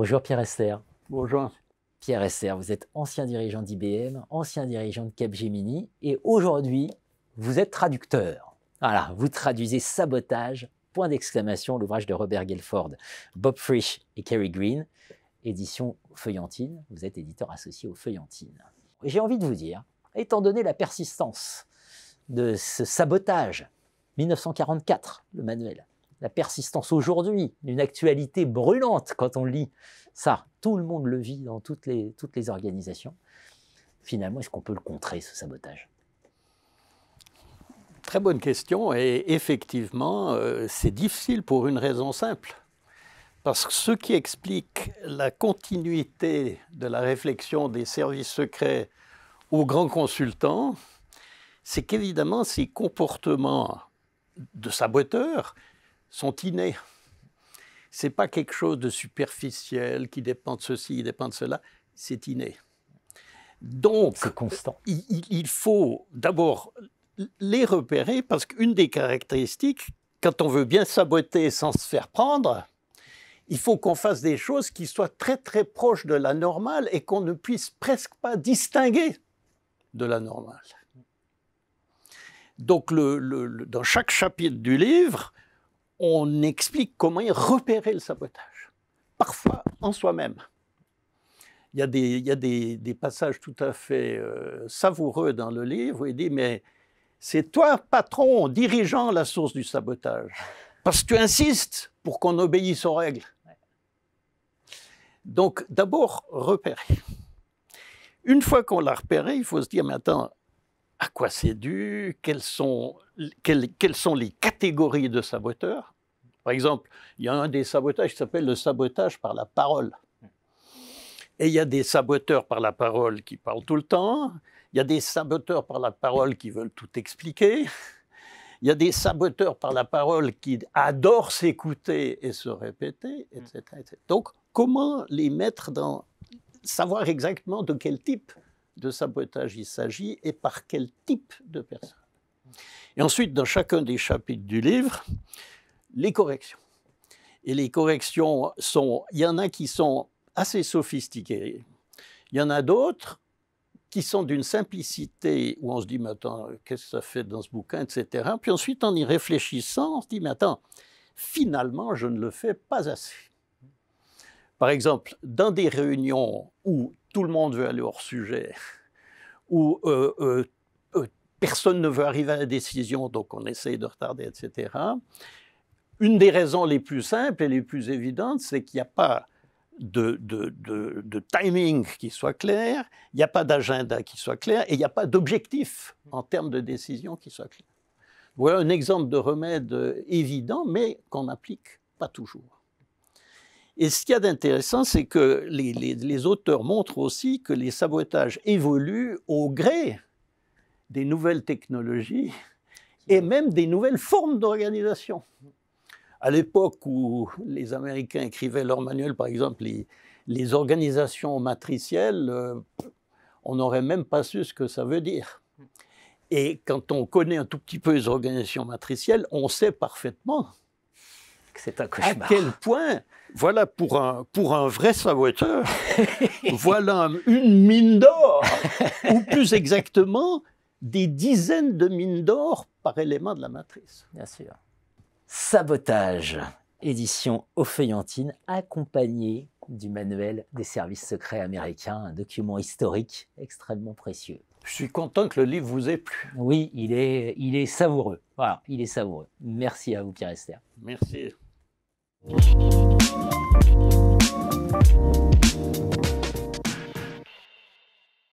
Bonjour Pierre Esther. Bonjour. Pierre Esther, vous êtes ancien dirigeant d'IBM, ancien dirigeant de Capgemini et aujourd'hui, vous êtes traducteur. Voilà, vous traduisez Sabotage, point d'exclamation, l'ouvrage de Robert Gelford, Bob Frisch et Kerry Green, édition Feuillantine. Vous êtes éditeur associé au Feuillantine. J'ai envie de vous dire, étant donné la persistance de ce sabotage, 1944, le manuel, la persistance aujourd'hui d'une actualité brûlante quand on lit ça, tout le monde le vit dans toutes les organisations. Finalement, est-ce qu'on peut le contrer, ce sabotage? Très bonne question et effectivement, c'est difficile pour une raison simple. Parce que ce qui explique la continuité de la réflexion des services secrets aux grands consultants, c'est qu'évidemment, ces comportements de saboteurs sont innés. Ce n'est pas quelque chose de superficiel qui dépend de ceci, qui dépend de cela, c'est inné. Donc, c'est constant. Il faut d'abord les repérer parce qu'une des caractéristiques, quand on veut bien saboter sans se faire prendre, il faut qu'on fasse des choses qui soient très très proches de la normale et qu'on ne puisse presque pas distinguer de la normale. Donc dans chaque chapitre du livre, on explique comment repérer le sabotage, parfois en soi-même. Il y a des passages tout à fait savoureux dans le livre où il dit « mais c'est toi, patron, dirigeant, la source du sabotage, parce que tu insistes pour qu'on obéisse aux règles. » Donc d'abord, repérer. Une fois qu'on l'a repéré, il faut se dire « mais attends, à quoi c'est dû? Quelles sont les catégories de saboteurs ?» Par exemple, il y a un des sabotages qui s'appelle le sabotage par la parole. Et il y a des saboteurs par la parole qui parlent tout le temps. Il y a des saboteurs par la parole qui veulent tout expliquer. Il y a des saboteurs par la parole qui adorent s'écouter et se répéter, etc., etc. Donc, comment les mettre dans... savoir exactement de quel type de sabotage il s'agit et par quel type de personne. Et ensuite, dans chacun des chapitres du livre, les corrections. Et les corrections sont... il y en a qui sont assez sophistiquées. Il y en a d'autres qui sont d'une simplicité où on se dit « mais attends, qu'est-ce que ça fait dans ce bouquin ?» etc. Puis ensuite, en y réfléchissant, on se dit « mais attends, finalement, je ne le fais pas assez. » Par exemple, dans des réunions où tout le monde veut aller hors sujet, où personne ne veut arriver à la décision, donc on essaye de retarder, etc. Une des raisons les plus simples et les plus évidentes, c'est qu'il n'y a pas de timing qui soit clair, il n'y a pas d'agenda qui soit clair, et il n'y a pas d'objectif en termes de décision qui soit clair. Voilà un exemple de remède évident, mais qu'on n'applique pas toujours. Et ce qu'il y a d'intéressant, c'est que les auteurs montrent aussi que les sabotages évoluent au gré des nouvelles technologies et même des nouvelles formes d'organisation. À l'époque où les Américains écrivaient leur manuel, par exemple, les organisations matricielles, on n'aurait même pas su ce que ça veut dire. Et quand on connaît un tout petit peu les organisations matricielles, on sait parfaitement c'est un cauchemar. À quel point, voilà, pour un vrai saboteur, voilà une mine d'or, ou plus exactement, des dizaines de mines d'or par élément de la matrice. Bien sûr. Sabotage, édition au Feuillantine, accompagné du manuel des services secrets américains, un document historique extrêmement précieux. Je suis content que le livre vous ait plu. Oui, il est savoureux. Voilà, il est savoureux. Merci à vous, Pierre Esther. Merci.